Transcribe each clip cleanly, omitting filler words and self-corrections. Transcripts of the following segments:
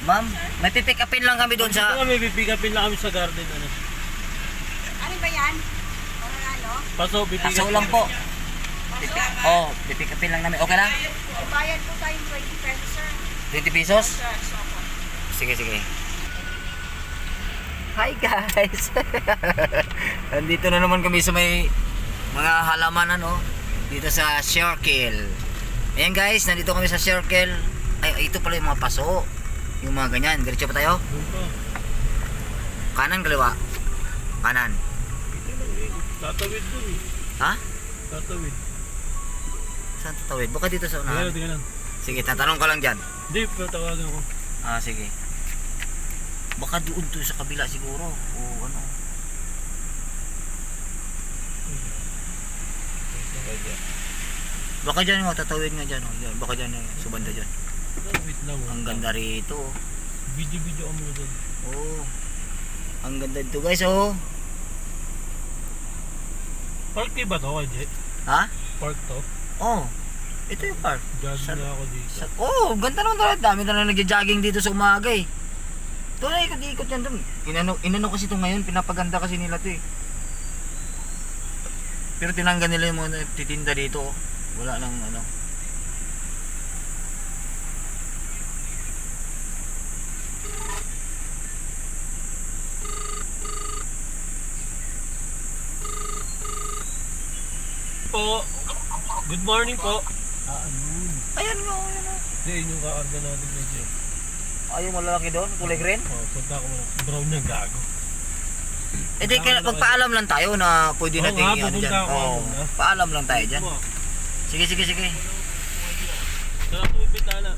Ma'am, may pipick upin lang kami doon sa... May pipick upin lang kami sa garden. Ano? Ano ba yan? Parang ano? Paso, pipick Kaso lang po. Oh, pipick upin lang namin. Okay lang? Bayad po tayong 20 pesos, sir. 20 pesos? Sir, so po. Sige, sige. Hi guys! Nandito na naman kami sa may mga halaman ano, dito sa circle. Ayan guys, nandito kami sa circle. Ay, ito pala yung mga paso. Yung mga ganyan. Diretso pa tayo? Kanan, kaliwa? Kanan. Tatawid dun eh. Ha? Tatawid. Saan tatawid? Baka dito sa unahan. Tingnan lang. Sige, tatanong ka lang dyan. Hindi, tawagan ko. Ah, sige. Baka doon to sa kabila siguro. O ano. Baka dyan nga, tatawid nga dyan. Oh. Baka dyan, subanda dyan. Wait lang. Ang ganda rito. Oh. Video ka muna dyan. Oh. Ang ganda dito guys, oh. Park kayo ba to, Jet? Ha? Park to? Oh. Ito yung park. Jogging na ako dito. Oh, ganda naman talaga. Dami na nagja-jogging dito sa umaga eh. Ito na, ikot-ikot yan doon. Inano kasi ito ngayon, pinapaganda kasi nila ito eh. Pero tinanggal nila yung mga titinda dito. Oh. Wala nang ano. Po. Good morning po. Ayan nga, ayan nga. Hindi, yun yung kaarga natin na Jet. Ay, yung malalaki doon, kulay green. Oh, punta ko muna. Brown na gago. Eh di, magpaalam lang tayo na pwede Oo natin nga, ano pupunta dyan. ako, Oo, ano. paalam lang tayo dyan. Sige, sige, sige. Sarap ito yung bitana.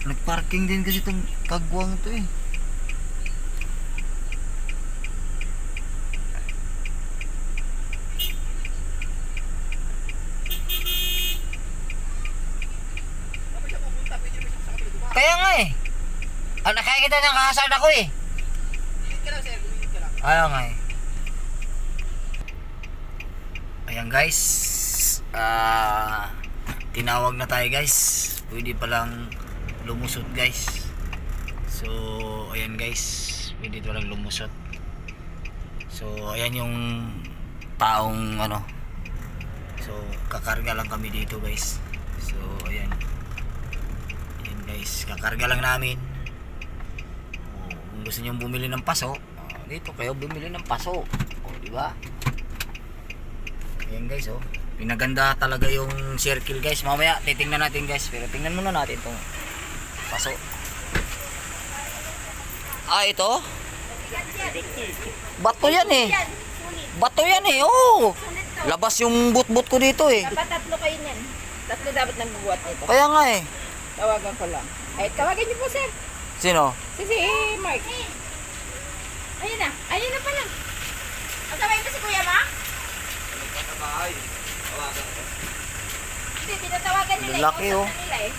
Nagparking din kasi itong kagwang to eh. Kaya nga eh. Nakakita ng kahasard ako eh. Ayaw nga eh. Ayan guys. Tinawag na tayo guys. Pwede palang lumusot guys. So ayan guys, pwede palang lumusot. So ayan yung taong ano. So kakarga lang kami dito guys. So ayan. Ayan guys, kakarga lang namin. Kung gusto niyo bumili ng paso, dito kayo bumili ng paso. Di ba? Ayan guys, oh. Pinaganda talaga yung circle guys. Mamaya titingnan natin guys. Pero tingnan muna natin itong paso. Ito? Bato yan eh. Bato yan eh, oh. Labas yung but-but ko dito eh. Dapat tatlo kayo niyan. Tatlo dapat nagbubuhat nito. Kaya nga eh. Tawagan ko lang. Ay, tawagan niyo po, sir. Sino? Si Mark. Ayun na. Ayun na pala. Ang kamay mo si Kuya Ma? Hindi, tinatawagan nila. Lalaki, oh. Nila, eh.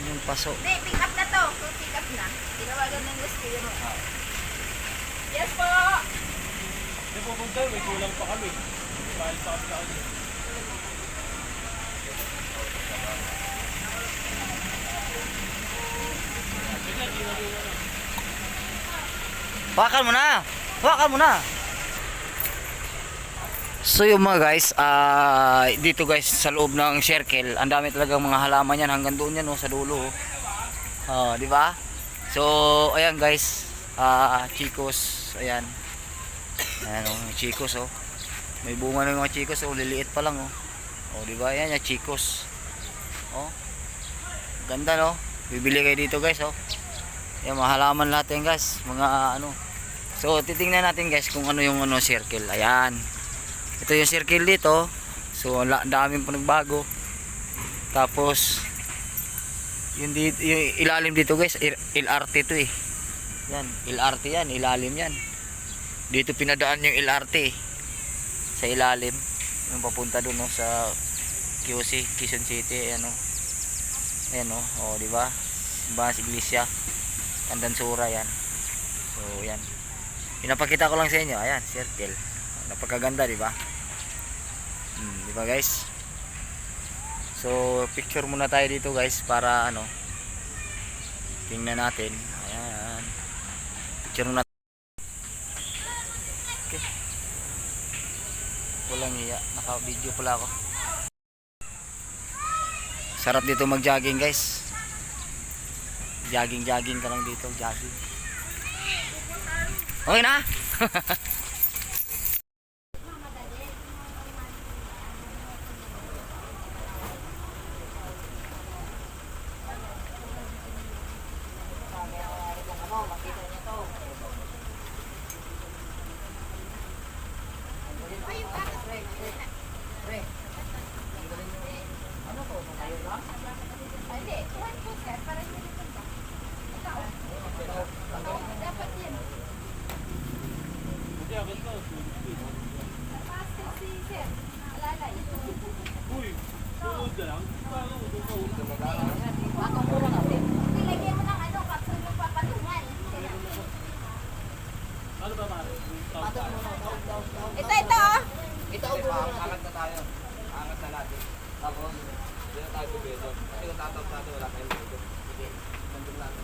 Yung paso. Hindi, pick up na to. So, pick up na. Tinawagan ng gusto Kuya Ma. Yes po. Hindi po punta, may kulang pa kami. Bahal sa kapila kami. Hawakan mo na. Hawakan mo na. So yung mga guys, dito guys sa loob ng circle, ang dami talagang mga halaman yan hanggang doon yan, oh, sa dulo. Di ba? So ayan guys, chicos, ayan. Ayan oh, chicos oh. May bunga ng mga chicos oh, liliit pa lang oh. Oh, di ba? Ayan yung chicos. Oh. Ganda no. Bibili kayo dito guys oh. Ayan, mga halaman lahat yan guys, mga ano. So titingnan natin guys kung ano yung ano circle. Ayan. Ito yung circle dito. So ang daming pa nagbago. Tapos yung ilalim dito guys, LRT to eh. Yan, LRT yan, ilalim yan. Dito pinadaan yung LRT sa ilalim. Yung papunta doon no, sa QC, Quezon City, ano. Ayan oh, di ba? Bahas Iglesia, Candansura yan. So yan. Pinapakita ko lang sa inyo, ayan, circle. Napakaganda, di ba? Di ba guys? So, picture muna tayo dito guys para ano, tingnan natin. Ayan. Picture muna. Okay. Walang hiya. Naka-video pala ako. Sarap dito mag-jogging guys. Jogging ka lang dito. Jogging. Okay na? Hindi, tuhan po sir, para hindi dito ba? Dapat yan. Hindi, agad na. Pastor si sir, alalay. Uy, tulog na lang. Paano mo doon ka? Nilagyan mo ng ano, kapsul yung papatungan. Ano ba pare? Ito oh. Angat na tayo. Angat na natin. Tapos, hindi na tayo bebedo. Kasi kung tatawag natin, wala tayong bebedo. Sige, nandun natin.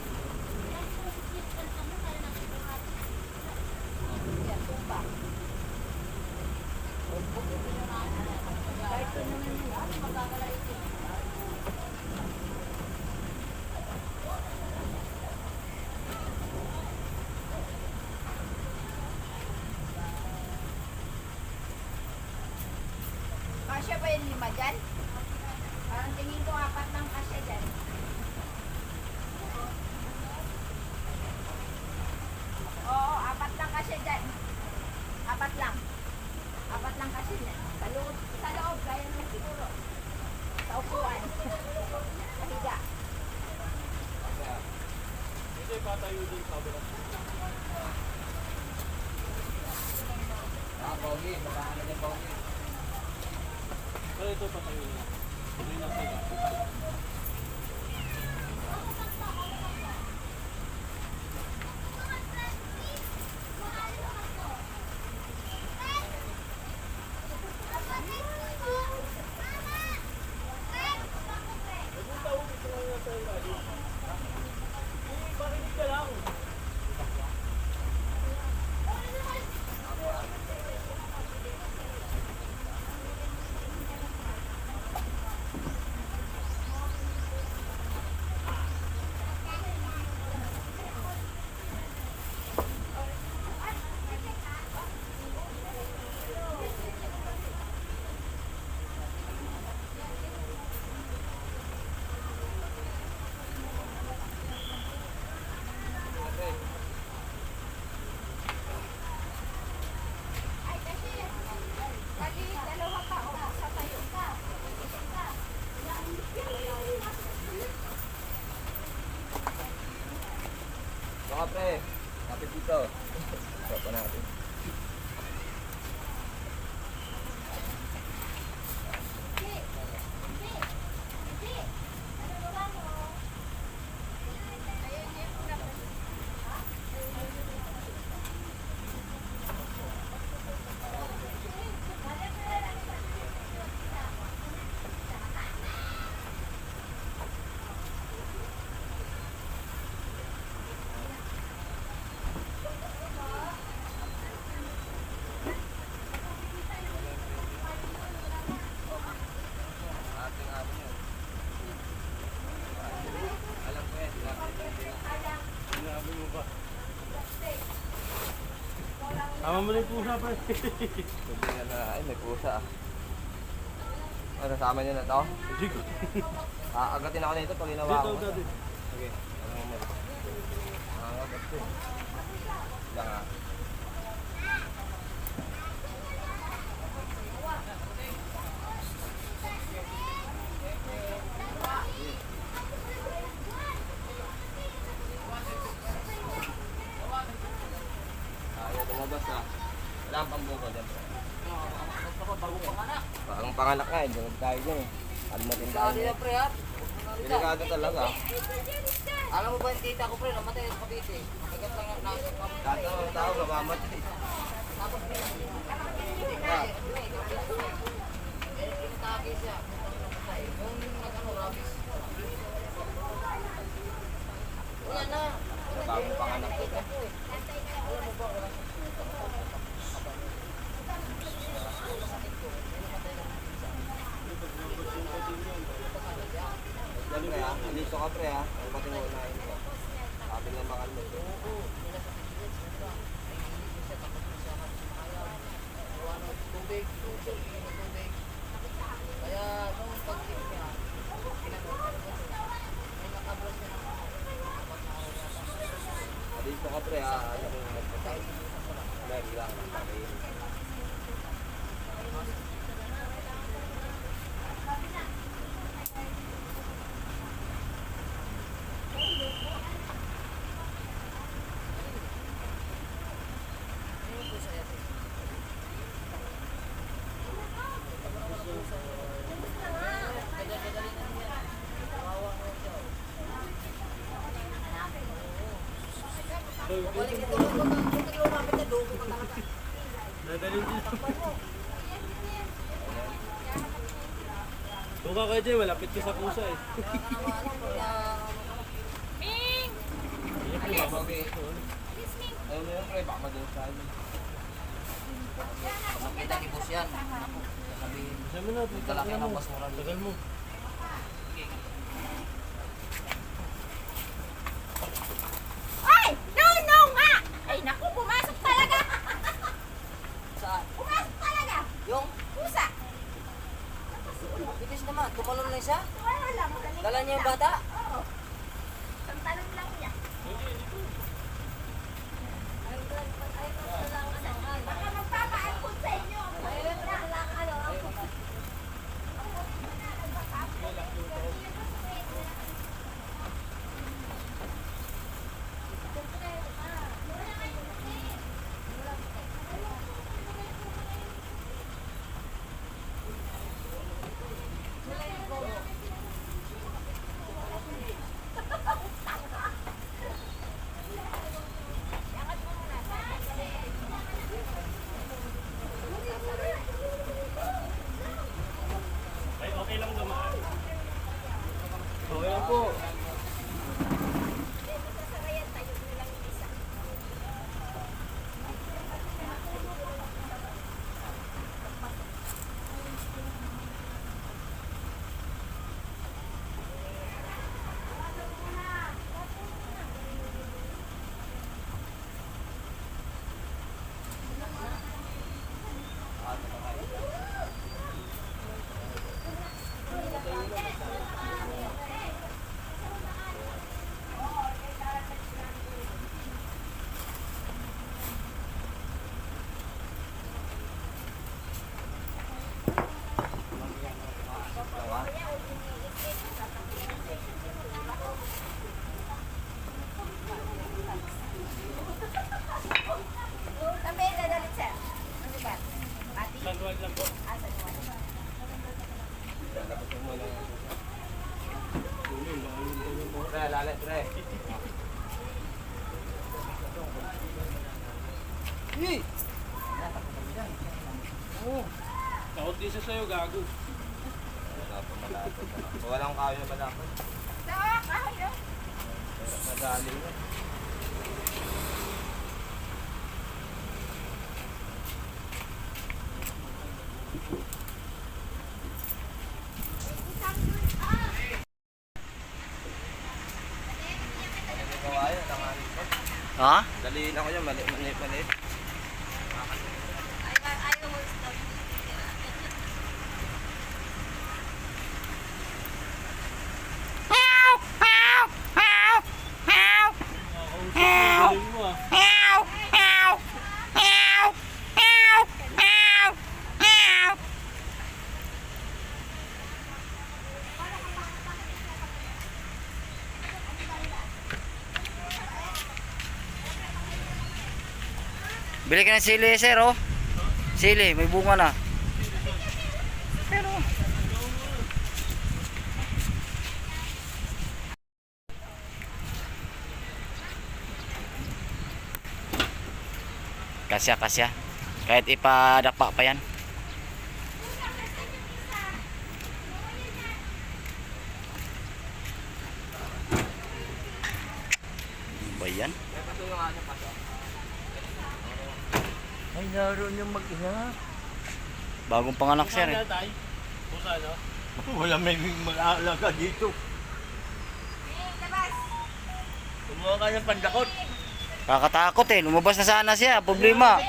Kasya ba yung 5 dyan? Parang tingin ko 4 lang kasya dyan. Oo, 4 lang kasya dyan. 4 lang. 4 lang kasya dyan. Sa loob, kaya naman siguro. Sa upuan. Kahiga. Hindi, patayo din sa kabila. Pogi, makahanap yung pogi. Pero ito patayo na. Ito yung nasa ito. Ay, kasi bali, 2 pa o sa tayo ka. Baka pre, kapit dito. Ito pa natin. Alam ko yan, Sinabi mo ba? Tama mo na yung pusa pre. Sabi na ay may pusa ah. Ano, sama niyo na to? Hindi ko. Agatin ako nito pag ginawa Dito, ko. dito. Sige, ano mo muna. Agat ko. Lang ah. Ayaw lumabas ah. Wala ang pambuko dyan. Bagong panganak nga eh, dunod tayo dyan eh. Almatin tayo. Delikado talaga. Alam mo ba yung tita ko pre, namatay sa Cavite. Nagat lang ang nasa Lahat ng mga tao namamatay. Tapos Dito ka pre ha. Ang pati mo unahin ko. Sabi nga bakal mo. Tubig. Kaya nung pag-tip niya, may nakablas niya ng Dito ka pre ha. Ano mo yung magpatay? Dahil lang. Bakit? balik ito. Kung lumapit na doon, kung talaga. Dadalhin din. Doon ka kayo dyan, malapit ka sa pusa eh. Okay. Ayun mo yung pre. Baka madalas tayo. Makita ni boss yan. Sabihin, Sabi na, talaki ng basura. tagal mo. Ay! No, no nga! Ay, naku, pumasok talaga! Saan? Pumasok talaga! Yung Pusa! bitis naman, tumalon na siya. Wala lang. Dala niya yung bata. Oo. Santalon lang niya. Baka magpapaampun sa inyo. Ayun lang, ano. Ay, okay lang naman. Okay lang po. Sabi, dadalit sir. Ano ba? Pati? Sanduan lang po. Asan mo? Dapat mo muna yung Tuloy, lalim din yung mga. pre. Lalit pre. Takot din siya sa'yo, gago. Dapat malapit. Walang kayo na malapit. Sa kahoy yun. Madali na. Kawayo, tanganin ko. Ha? Daliin ako yan, mali. Ayaw mo stop. Galing mo ah. Bili ka ng sili, sir, oh. Sili, may bunga na. Pero kasya. Kahit ipadapa pa yan. Ano ba yan? Ay, naroon yung mag-ina. Bagong panganak, sir, eh. Pusa, no? Wala may mag-aalaga dito. Mukha ka niyang pandakot. Kakatakot eh. Lumabas na sana siya. Problema.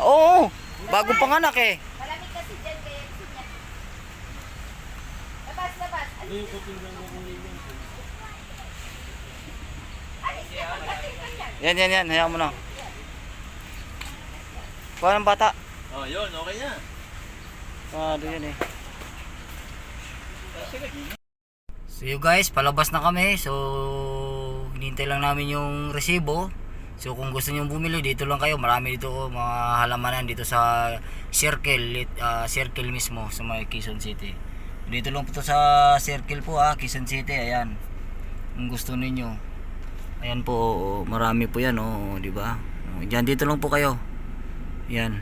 Oo. Bagong panganak eh. Malamig kasi dyan kaya gusto niya. Labas, labas. Yung kutin lang kukunin yun. Alis na, pagdating ka niyan. Yan. Hayaan mo na. Kuha ng bata. Oh, yun, okay na. Doon yan eh. So you guys, palabas na kami. So hinintay lang namin yung resibo. So kung gusto niyo bumili, dito lang kayo. Marami dito mga halamanan dito sa Circle mismo sa may Quezon City. Dito lang po to sa Circle po Quezon City. Ayan. Kung gusto niyo. Ayan po, marami po 'yan di ba? Diyan dito lang po kayo. Yan.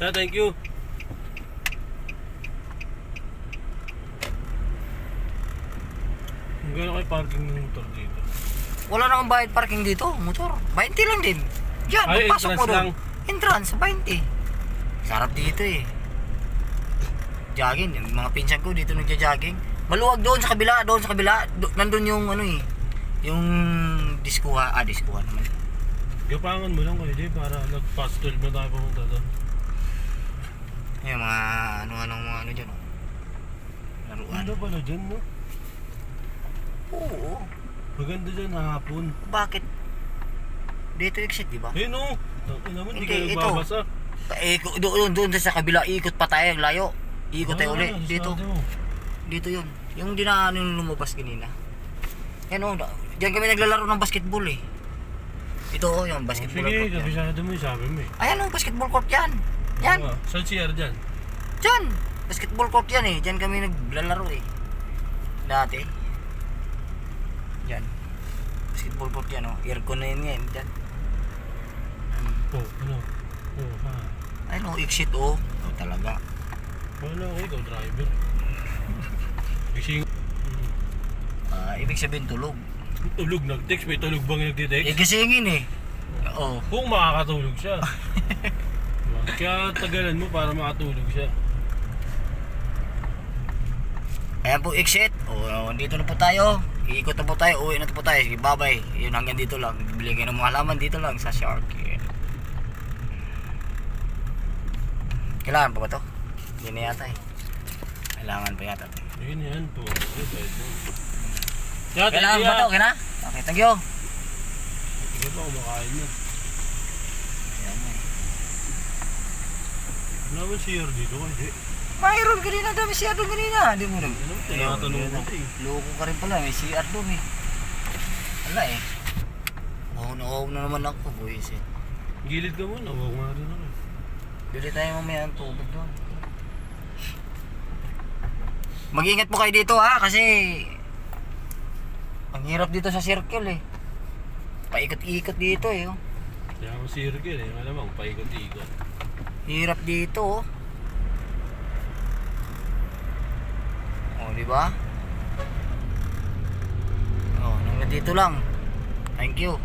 Thank you. Ang gano'n kayo parking ng motor dito? Wala namang bayad parking dito, motor. 20 lang din. Diyan, Ay, magpasok mo entrance doon. lang. Entrance, 20. Sarap dito eh. Jogging, yung mga pinsan ko dito nagja-jogging. Maluwag doon sa kabila, nandun yung yung diskuha naman. Gapangan mo lang kayo, Jay, para nag-fast 12 na tayo pumunta doon. Yung mga ano dyan. Laruan. Ano pala dyan, no? Oo. Maganda dyan hapon. Bakit? Dito exit, di ba? Eh, no! Tangin naman, di Hindi, ka ito. nagbabasa. Doon sa kabila, ikot pa tayo, layo. Ikot tayo ulit. Dito. Sabi mo. Dito yun. Yung dinaan yung lumabas kanina. Yan diyan kami naglalaro ng basketball eh. Ito yung basketball Sige, court yan. kabisado mo yung sabi mo eh. Ayan basketball court yan. Yan. Oo nga. Saan CR dyan? Diyan. Basketball court yan eh. Diyan kami naglalaro eh. Dati. Diyan. Basketball court yan Aircon na yun ngayon. Diyan. Oh, ano? Oh, ha. Ayun exit talaga. Wala ako, ikaw driver. Gising. Ibig sabihin tulog. Tulog nag-text, may tulog bang nag-text? Gisingin eh. Oo. Kung makakatulog siya. Diba? Kaya tagalan mo para makatulog siya. Ayan po exit. Dito na po tayo. Iikot na po tayo. Uwi na po tayo. Sige, bye-bye. Yun hanggang dito lang. Bibili kayo ng mga halaman dito lang sa Shark. Kailangan pa ba to? Hindi na yata eh. Kailangan pa yata. Ayun yan po. Kailangan ba to? Okay na? Okay, thank you. Sige pa, kumakain na. Ayan na eh. Wala ba CR dito kasi? Mayroon kanina dami CR doon kanina. Hindi mo rin. Ano? Tinatanong mo ito eh. Loko ka rin pala. May CR doon eh. Wala eh. Nakuha na naman ako. Buwisit. Gilid ka muna, huwag nga rin ako. Bili tayo mamaya ng tubig doon. Mag-ingat po kayo dito kasi ang hirap dito sa circle eh. Paikot-ikot dito eh. Kaya ako circle eh, malamang paikot-ikot. Hirap dito di ba? Hanggang dito lang. Thank you.